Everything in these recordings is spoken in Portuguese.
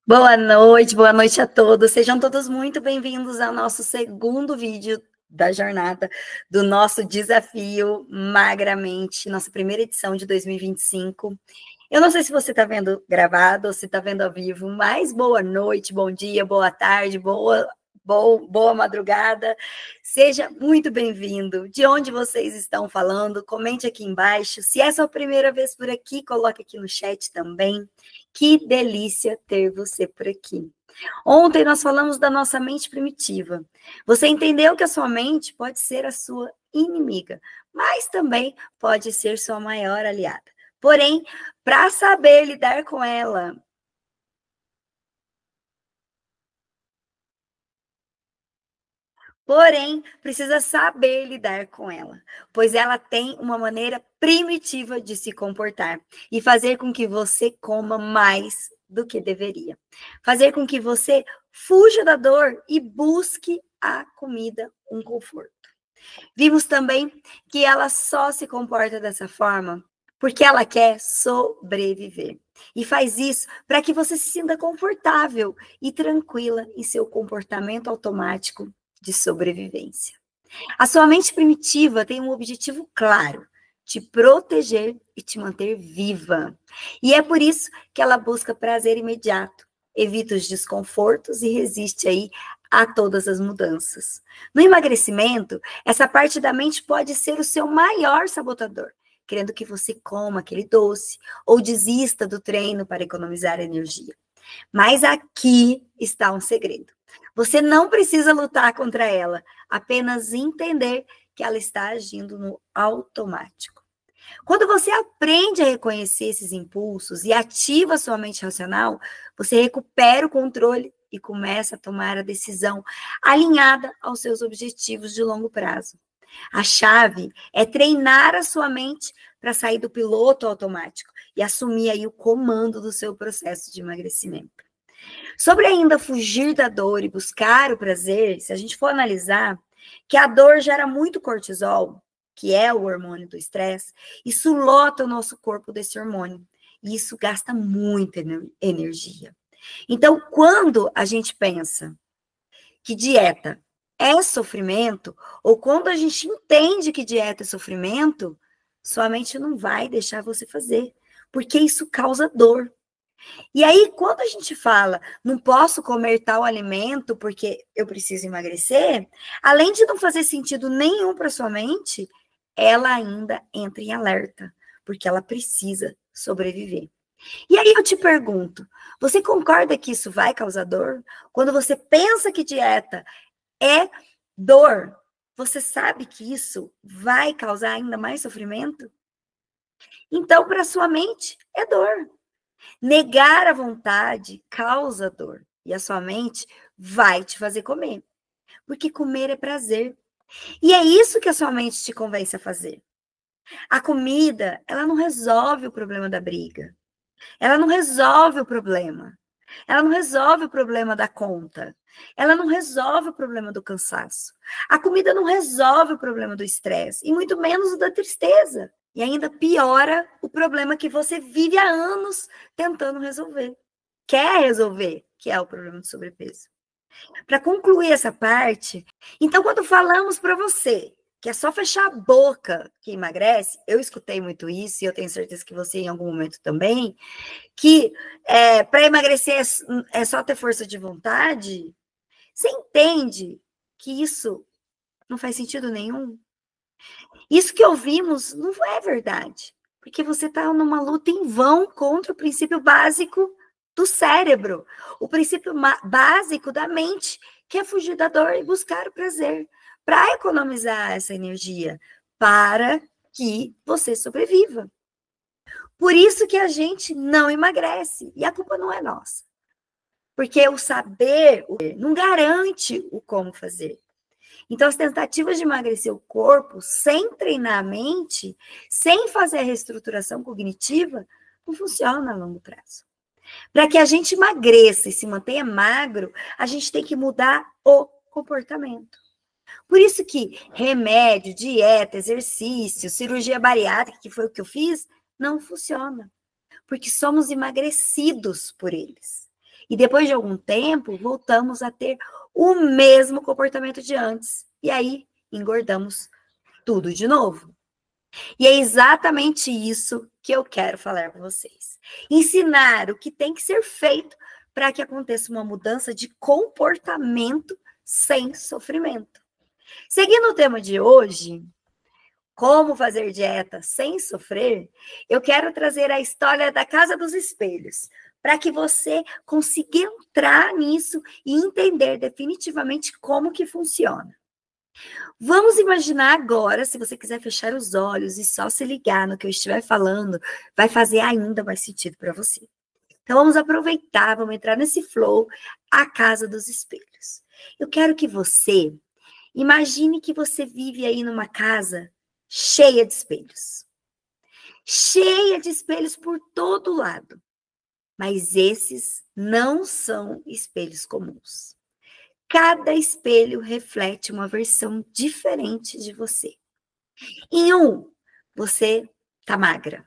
Boa noite a todos. Sejam todos muito bem-vindos ao nosso segundo vídeo da jornada do nosso desafio Magramente, nossa primeira edição de 2025. Eu não sei se você está vendo gravado ou se está vendo ao vivo, mas boa noite, bom dia, boa tarde, boa madrugada. Seja muito bem-vindo. De onde vocês estão falando? Comente aqui embaixo. Se é a sua primeira vez por aqui, coloque aqui no chat também. Que delícia ter você por aqui. Ontem nós falamos da nossa mente primitiva. Você entendeu que a sua mente pode ser a sua inimiga, mas também pode ser sua maior aliada. Porém, para saber lidar com ela, precisa saber lidar com ela, pois ela tem uma maneira primitiva de se comportar e fazer com que você coma mais do que deveria. Fazer com que você fuja da dor e busque a comida, um conforto. Vimos também que ela só se comporta dessa forma porque ela quer sobreviver. E faz isso para que você se sinta confortável e tranquila em seu comportamento automático de sobrevivência. A sua mente primitiva tem um objetivo claro: te proteger e te manter viva. E é por isso que ela busca prazer imediato, evita os desconfortos e resiste aí a todas as mudanças. No emagrecimento, essa parte da mente pode ser o seu maior sabotador, querendo que você coma aquele doce ou desista do treino para economizar energia. Mas aqui está um segredo. Você não precisa lutar contra ela, apenas entender que ela está agindo no automático. Quando você aprende a reconhecer esses impulsos e ativa a sua mente racional, você recupera o controle e começa a tomar a decisão alinhada aos seus objetivos de longo prazo. A chave é treinar a sua mente para sair do piloto automático e assumir aí o comando do seu processo de emagrecimento. Sobre ainda fugir da dor e buscar o prazer, se a gente for analisar que a dor gera muito cortisol, que é o hormônio do estresse, isso lota o nosso corpo desse hormônio. E isso gasta muita energia. Então, quando a gente pensa que dieta é sofrimento, ou quando a gente entende que dieta é sofrimento, sua mente não vai deixar você fazer, porque isso causa dor. E aí, quando a gente fala, não posso comer tal alimento porque eu preciso emagrecer, além de não fazer sentido nenhum para sua mente, ela ainda entra em alerta, porque ela precisa sobreviver. E aí eu te pergunto, você concorda que isso vai causar dor? Quando você pensa que dieta é dor, você sabe que isso vai causar ainda mais sofrimento? Então, para sua mente, é dor. Negar a vontade causa dor e a sua mente vai te fazer comer, porque comer é prazer. E é isso que a sua mente te convence a fazer. A comida, ela não resolve o problema da briga. Ela não resolve o problema. Ela não resolve o problema da conta. Ela não resolve o problema do cansaço. A comida não resolve o problema do estresse, e muito menos o da tristeza. E ainda piora o problema que você vive há anos tentando resolver. Quer resolver, que é o problema do sobrepeso. Para concluir essa parte, então quando falamos para você que é só fechar a boca que emagrece, eu escutei muito isso e eu tenho certeza que você em algum momento também, que para emagrecer é só ter força de vontade, você entende que isso não faz sentido nenhum? Isso que ouvimos não é verdade, porque você está numa luta em vão contra o princípio básico do cérebro, o princípio básico da mente, que é fugir da dor e buscar o prazer, para economizar essa energia, para que você sobreviva. Por isso que a gente não emagrece, e a culpa não é nossa. Porque o saber não garante o como fazer. Então, as tentativas de emagrecer o corpo sem treinar a mente, sem fazer a reestruturação cognitiva, não funciona a longo prazo. Para que a gente emagreça e se mantenha magro, a gente tem que mudar o comportamento. Por isso que remédio, dieta, exercício, cirurgia bariátrica, que foi o que eu fiz, não funciona. Porque somos emagrecidos por eles. E depois de algum tempo, voltamos a ter o mesmo comportamento de antes. E aí, engordamos tudo de novo. E é exatamente isso que eu quero falar com vocês. Ensinar o que tem que ser feito para que aconteça uma mudança de comportamento sem sofrimento. Seguindo o tema de hoje, como fazer dieta sem sofrer, eu quero trazer a história da Casa dos Espelhos, para que você consiga entrar nisso e entender definitivamente como que funciona. Vamos imaginar agora, se você quiser fechar os olhos e só se ligar no que eu estiver falando, vai fazer ainda mais sentido para você. Então vamos aproveitar, vamos entrar nesse flow, a Casa dos Espelhos. Eu quero que você imagine que você vive aí numa casa cheia de espelhos. Cheia de espelhos por todo lado. Mas esses não são espelhos comuns. Cada espelho reflete uma versão diferente de você. Em um, você tá magra,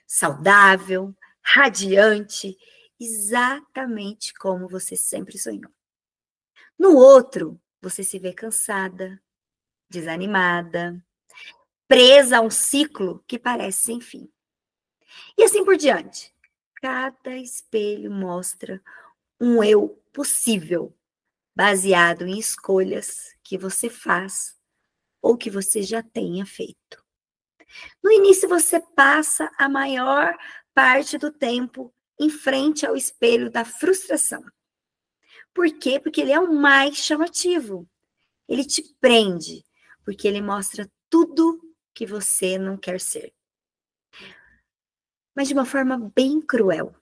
saudável, radiante, exatamente como você sempre sonhou. No outro, você se vê cansada, desanimada, presa a um ciclo que parece sem fim. E assim por diante. Cada espelho mostra um eu possível, baseado em escolhas que você faz ou que você já tenha feito. No início, você passa a maior parte do tempo em frente ao espelho da frustração. Por quê? Porque ele é o mais chamativo. Ele te prende, porque ele mostra tudo que você não quer ser. Mas de uma forma bem cruel,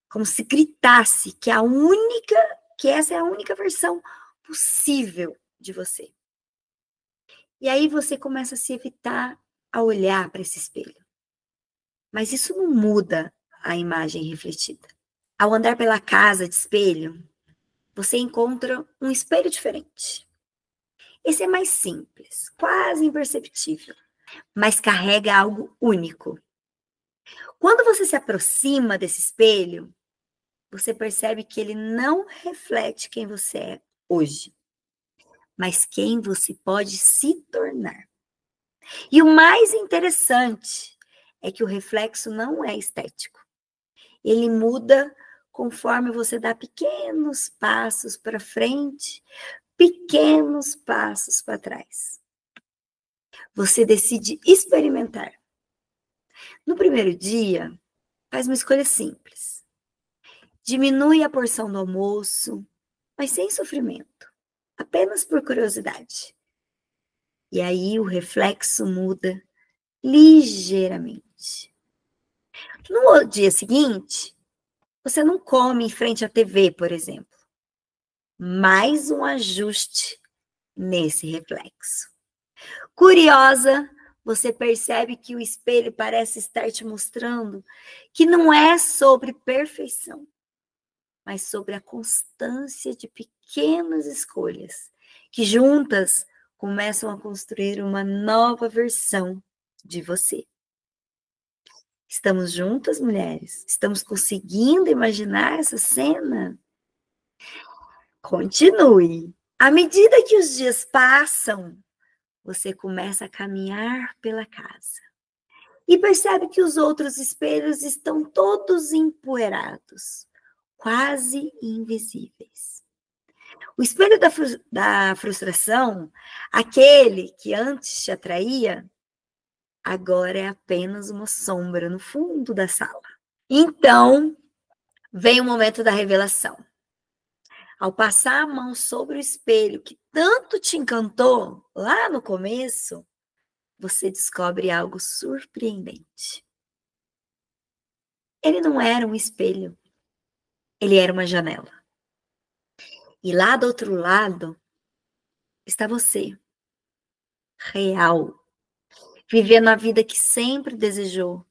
como se gritasse que essa é a única versão possível de você. E aí você começa a se evitar a olhar para esse espelho. Mas isso não muda a imagem refletida. Ao andar pela casa de espelho, você encontra um espelho diferente. Esse é mais simples, quase imperceptível, mas carrega algo único. Quando você se aproxima desse espelho, você percebe que ele não reflete quem você é hoje, mas quem você pode se tornar. E o mais interessante é que o reflexo não é estético. Ele muda conforme você dá pequenos passos para frente, pequenos passos para trás. Você decide experimentar. No primeiro dia, faz uma escolha simples. Diminui a porção do almoço, mas sem sofrimento, apenas por curiosidade. E aí o reflexo muda ligeiramente. No dia seguinte, você não come em frente à TV, por exemplo. Mais um ajuste nesse reflexo. Curiosa, você percebe que o espelho parece estar te mostrando que não é sobre perfeição, mas sobre a constância de pequenas escolhas que juntas começam a construir uma nova versão de você. Estamos juntas, mulheres? Estamos conseguindo imaginar essa cena? Continue. À medida que os dias passam, você começa a caminhar pela casa e percebe que os outros espelhos estão todos empoeirados, quase invisíveis. O espelho da frustração, aquele que antes te atraía, agora é apenas uma sombra no fundo da sala. Então, vem o momento da revelação. Ao passar a mão sobre o espelho que tanto te encantou lá no começo, você descobre algo surpreendente. Ele não era um espelho, ele era uma janela. E lá do outro lado está você, real, vivendo a vida que sempre desejou,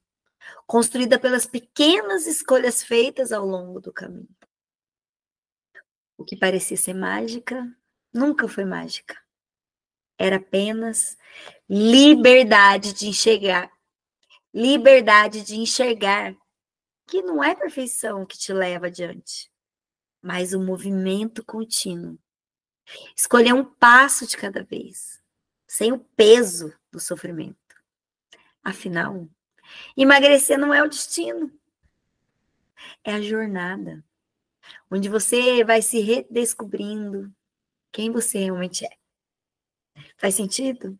construída pelas pequenas escolhas feitas ao longo do caminho. O que parecia ser mágica, nunca foi mágica. Era apenas liberdade de enxergar. Liberdade de enxergar que não é perfeição que te leva adiante, mas um movimento contínuo. Escolher um passo de cada vez, sem o peso do sofrimento. Afinal, emagrecer não é o destino, é a jornada, onde você vai se redescobrindo quem você realmente é. Faz sentido?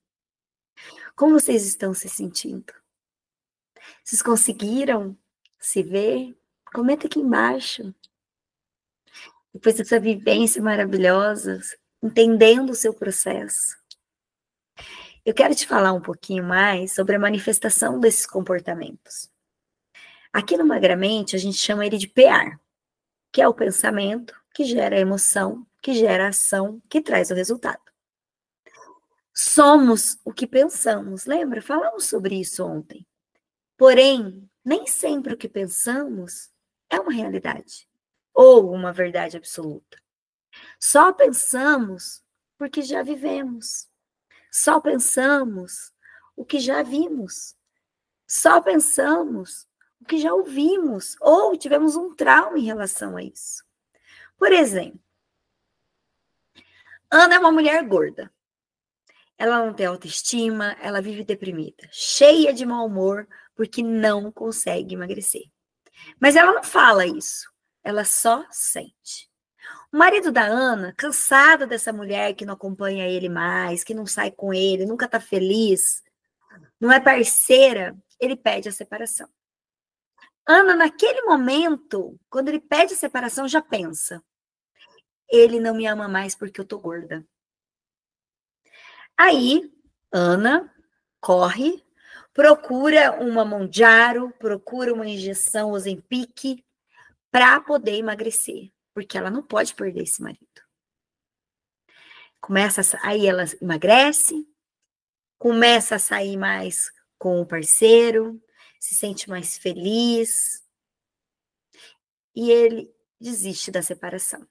Como vocês estão se sentindo? Vocês conseguiram se ver? Comenta aqui embaixo. Depois dessa vivência maravilhosa, entendendo o seu processo. Eu quero te falar um pouquinho mais sobre a manifestação desses comportamentos. Aqui no Magramente, a gente chama ele de PEAR, que é o pensamento que gera a emoção, que gera a ação, que traz o resultado. Somos o que pensamos, lembra? Falamos sobre isso ontem. Porém, nem sempre o que pensamos é uma realidade ou uma verdade absoluta. Só pensamos porque já vivemos. Só pensamos o que já vimos. Só pensamos o que já ouvimos ou tivemos um trauma em relação a isso. Por exemplo, Ana é uma mulher gorda. Ela não tem autoestima, ela vive deprimida, cheia de mau humor, porque não consegue emagrecer. Mas ela não fala isso, ela só sente. O marido da Ana, cansado dessa mulher que não acompanha ele mais, que não sai com ele, nunca tá feliz, não é parceira, ele pede a separação. Ana, naquele momento, quando ele pede a separação, já pensa: ele não me ama mais porque eu tô gorda. Aí, Ana corre, procura uma Mounjaro, procura uma injeção Ozempic para poder emagrecer, porque ela não pode perder esse marido. Aí ela emagrece, começa a sair mais com o parceiro, se sente mais feliz e ele desiste da separação.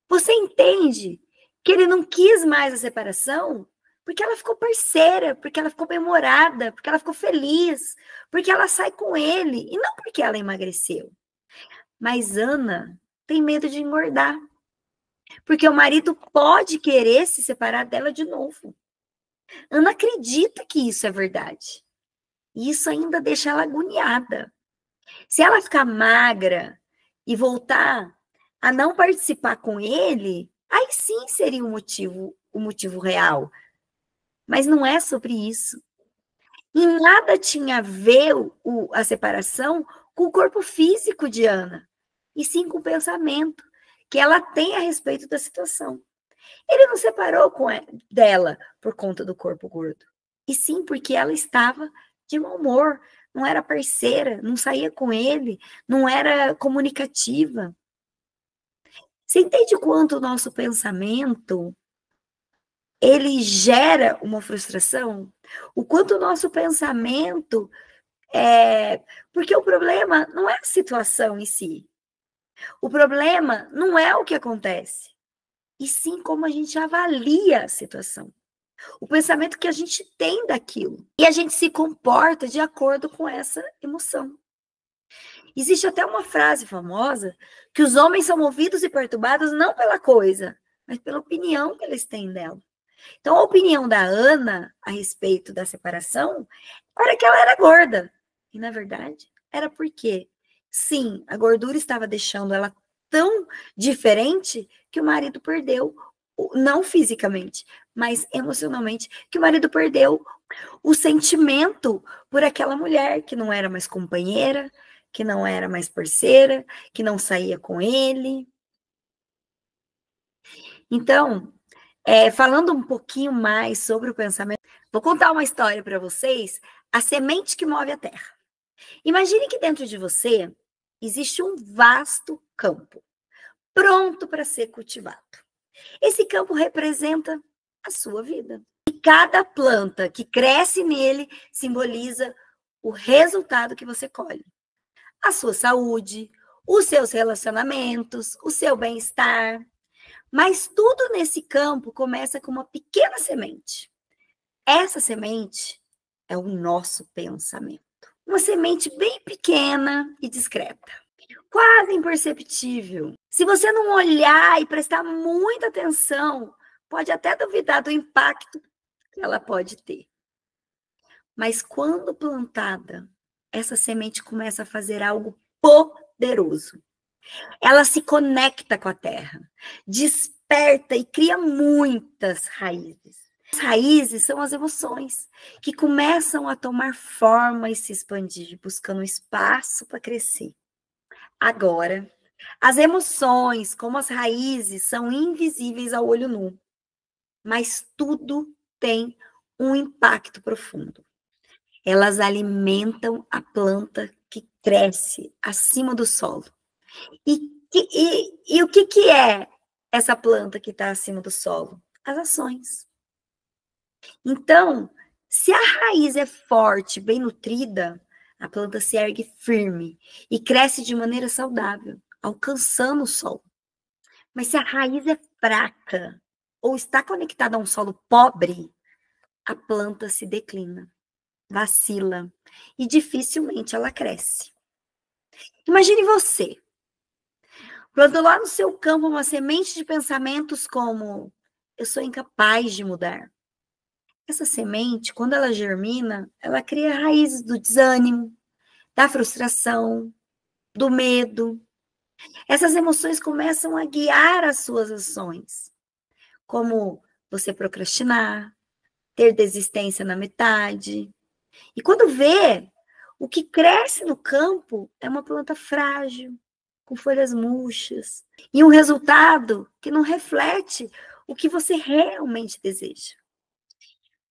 Você entende que ele não quis mais a separação porque ela ficou parceira, porque ela ficou bem-humorada, porque ela ficou feliz, porque ela sai com ele, e não porque ela emagreceu. Mas Ana tem medo de engordar, porque o marido pode querer se separar dela de novo. Ana acredita que isso é verdade. E isso ainda deixa ela agoniada. Se ela ficar magra e voltar a não participar com ele, aí sim seria o motivo real. Mas não é sobre isso. E nada tinha a ver a separação com o corpo físico de Ana, e sim com o pensamento que ela tem a respeito da situação. Ele não separou dela por conta do corpo gordo, e sim porque ela estava de mau humor, não era parceira, não saía com ele, não era comunicativa. Você entende quanto o nosso pensamento ele gera uma frustração? O quanto o nosso pensamento porque o problema não é a situação em si. O problema não é o que acontece, e sim como a gente avalia a situação. O pensamento que a gente tem daquilo. E a gente se comporta de acordo com essa emoção. Existe até uma frase famosa que os homens são movidos e perturbados não pela coisa, mas pela opinião que eles têm dela. Então, a opinião da Ana a respeito da separação era que ela era gorda. E, na verdade, era porque, sim, a gordura estava deixando ela tão diferente que o marido perdeu, não fisicamente, mas emocionalmente, que o marido perdeu o sentimento por aquela mulher que não era mais companheira, que não era mais parceira, que não saía com ele. Então, falando um pouquinho mais sobre o pensamento, vou contar uma história para vocês, a semente que move a terra. Imagine que dentro de você existe um vasto campo, pronto para ser cultivado. Esse campo representa a sua vida. E cada planta que cresce nele simboliza o resultado que você colhe. A sua saúde, os seus relacionamentos, o seu bem-estar. Mas tudo nesse campo começa com uma pequena semente. Essa semente é o nosso pensamento. Uma semente bem pequena e discreta. quase imperceptível. Se você não olhar e prestar muita atenção, pode até duvidar do impacto que ela pode ter. Mas quando plantada, essa semente começa a fazer algo poderoso. Ela se conecta com a terra, desperta e cria muitas raízes. As raízes são as emoções que começam a tomar forma e se expandir, buscando espaço para crescer. Agora, as emoções, como as raízes, são invisíveis ao olho nu, mas tudo tem um impacto profundo. Elas alimentam a planta que cresce acima do solo. E o que é essa planta que está acima do solo? As ações. Então, se a raiz é forte, bem nutrida, a planta se ergue firme e cresce de maneira saudável, alcançando o solo. Mas se a raiz é fraca ou está conectada a um solo pobre, a planta se declina, vacila e dificilmente ela cresce. Imagine você, plantou lá no seu campo uma semente de pensamentos como: eu sou incapaz de mudar. Essa semente, quando ela germina, ela cria raízes do desânimo, da frustração, do medo. Essas emoções começam a guiar as suas ações, como você procrastinar, ter desistência na metade. E quando vê, o que cresce no campo é uma planta frágil, com folhas murchas, e um resultado que não reflete o que você realmente deseja.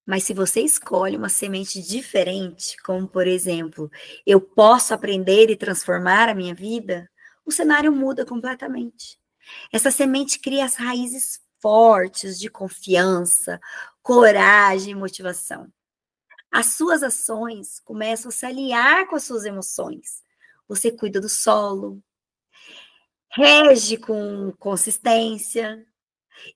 Mas se você escolhe uma semente diferente, como por exemplo, eu posso aprender e transformar a minha vida, o cenário muda completamente. Essa semente cria as raízes fortes de confiança, coragem e motivação. As suas ações começam a se alinhar com as suas emoções. Você cuida do solo, rege com consistência,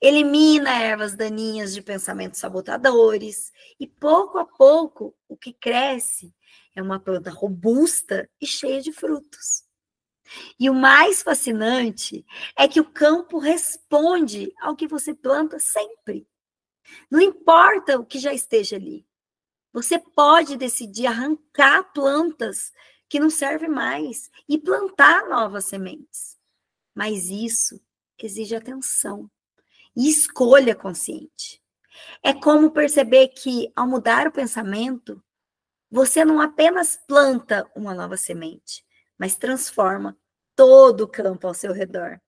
elimina ervas daninhas de pensamentos sabotadores e pouco a pouco o que cresce é uma planta robusta e cheia de frutos. E o mais fascinante é que o campo responde ao que você planta sempre. Não importa o que já esteja ali. Você pode decidir arrancar plantas que não servem mais e plantar novas sementes. Mas isso exige atenção e escolha consciente. É como perceber que, ao mudar o pensamento, você não apenas planta uma nova semente, mas transforma todo o campo ao seu redor.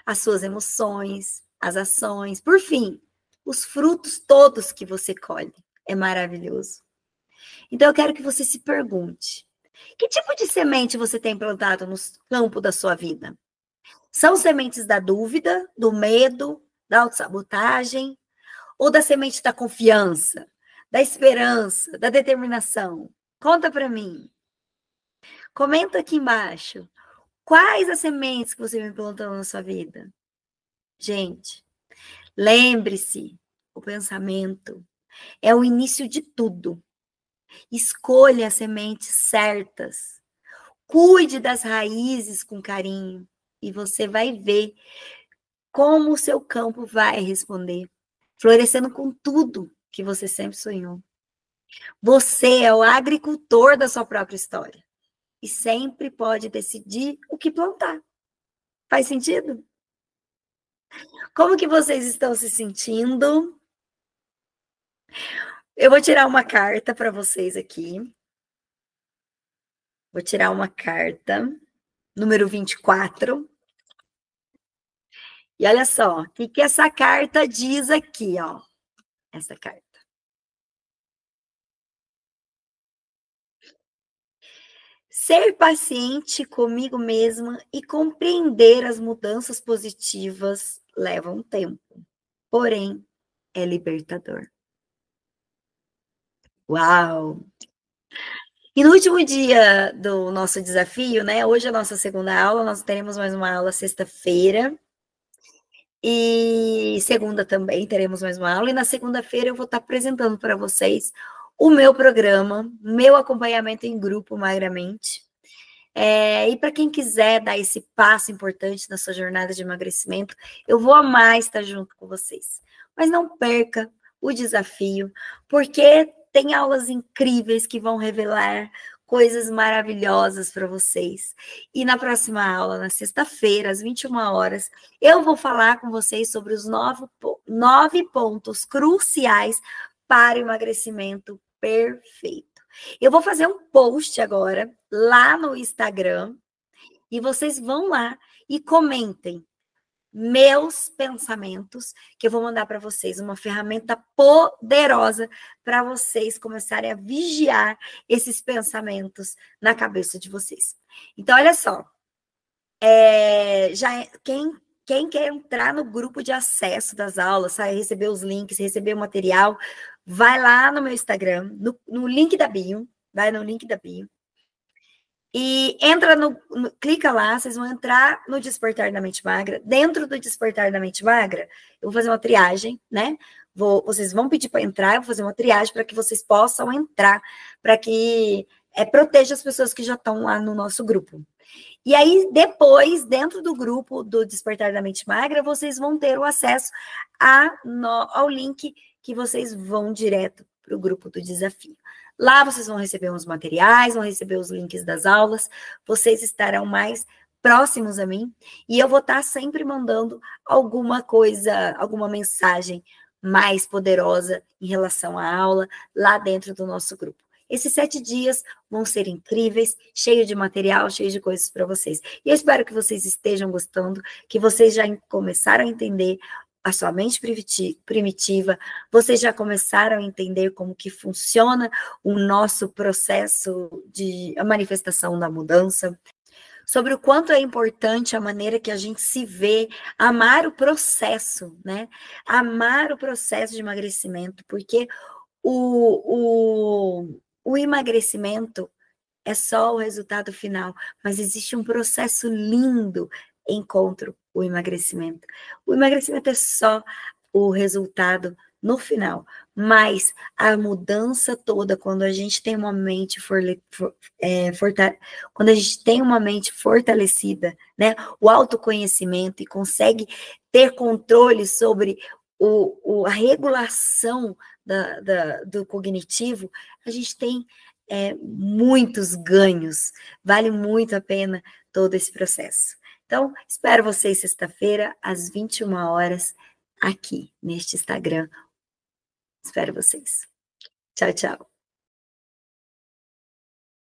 As suas emoções, as ações, por fim, os frutos todos que você colhe. É maravilhoso. Então, eu quero que você se pergunte: que tipo de semente você tem plantado no campo da sua vida? São sementes da dúvida, do medo, da autossabotagem, ou da semente da confiança, da esperança, da determinação? Conta para mim. Comenta aqui embaixo. Quais as sementes que você vem plantando na sua vida? Gente, lembre-se, o pensamento é o início de tudo. Escolha as sementes certas. Cuide das raízes com carinho e você vai ver como o seu campo vai responder, florescendo com tudo que você sempre sonhou. Você é o agricultor da sua própria história e sempre pode decidir o que plantar. Faz sentido? Como que vocês estão se sentindo? Eu vou tirar uma carta para vocês aqui. Vou tirar uma carta, número 24. E olha só, o que essa carta diz aqui, ó. Essa carta. Ser paciente comigo mesma e compreender as mudanças positivas leva um tempo, porém é libertador. Uau! E no último dia do nosso desafio, né? Hoje é a nossa segunda aula, nós teremos mais uma aula sexta-feira. E segunda também teremos mais uma aula. E na segunda-feira eu vou estar apresentando para vocês o meu programa, meu acompanhamento em grupo Magramente. E para quem quiser dar esse passo importante na sua jornada de emagrecimento, eu vou amar estar junto com vocês. Mas não perca o desafio, porque tem aulas incríveis que vão revelar coisas maravilhosas para vocês. E na próxima aula, na sexta-feira, às 21 horas, eu vou falar com vocês sobre os 9 pontos cruciais para o emagrecimento perfeito. Eu vou fazer um post agora lá no Instagram e vocês vão lá e comentem meus pensamentos, que eu vou mandar para vocês uma ferramenta poderosa para vocês começarem a vigiar esses pensamentos na cabeça de vocês. Então, olha só, quem quer entrar no grupo de acesso das aulas, receber os links, receber o material, vai lá no meu Instagram, no link da bio, vai no link da bio, e entra clica lá, vocês vão entrar no Despertar da Mente Magra. Dentro do Despertar da Mente Magra, eu vou fazer uma triagem, né? Vocês vão pedir para entrar, eu vou fazer uma triagem para que vocês possam entrar, para que proteja as pessoas que já estão lá no nosso grupo. E aí, depois, dentro do grupo do Despertar da Mente Magra, vocês vão ter o acesso ao link que vocês vão direto para o grupo do desafio. Lá vocês vão receber uns materiais, vão receber os links das aulas, vocês estarão mais próximos a mim e eu vou estar sempre mandando alguma coisa, alguma mensagem mais poderosa em relação à aula lá dentro do nosso grupo. Esses 7 dias vão ser incríveis, cheio de material, cheio de coisas para vocês. E eu espero que vocês estejam gostando, que vocês já começaram a entender a sua mente primitiva, vocês já começaram a entender como que funciona o nosso processo de manifestação da mudança, sobre o quanto é importante a maneira que a gente se vê, amar o processo, né? Amar o processo de emagrecimento, porque o emagrecimento é só o resultado final, mas existe um processo lindo contra o emagrecimento. O emagrecimento é só o resultado no final, mas a mudança toda, quando a gente tem uma mente quando a gente tem uma mente fortalecida, né, o autoconhecimento e consegue ter controle sobre a regulação do cognitivo, a gente tem muitos ganhos, vale muito a pena todo esse processo. Então, espero vocês sexta-feira, às 21 horas, aqui neste Instagram. Espero vocês. Tchau, tchau.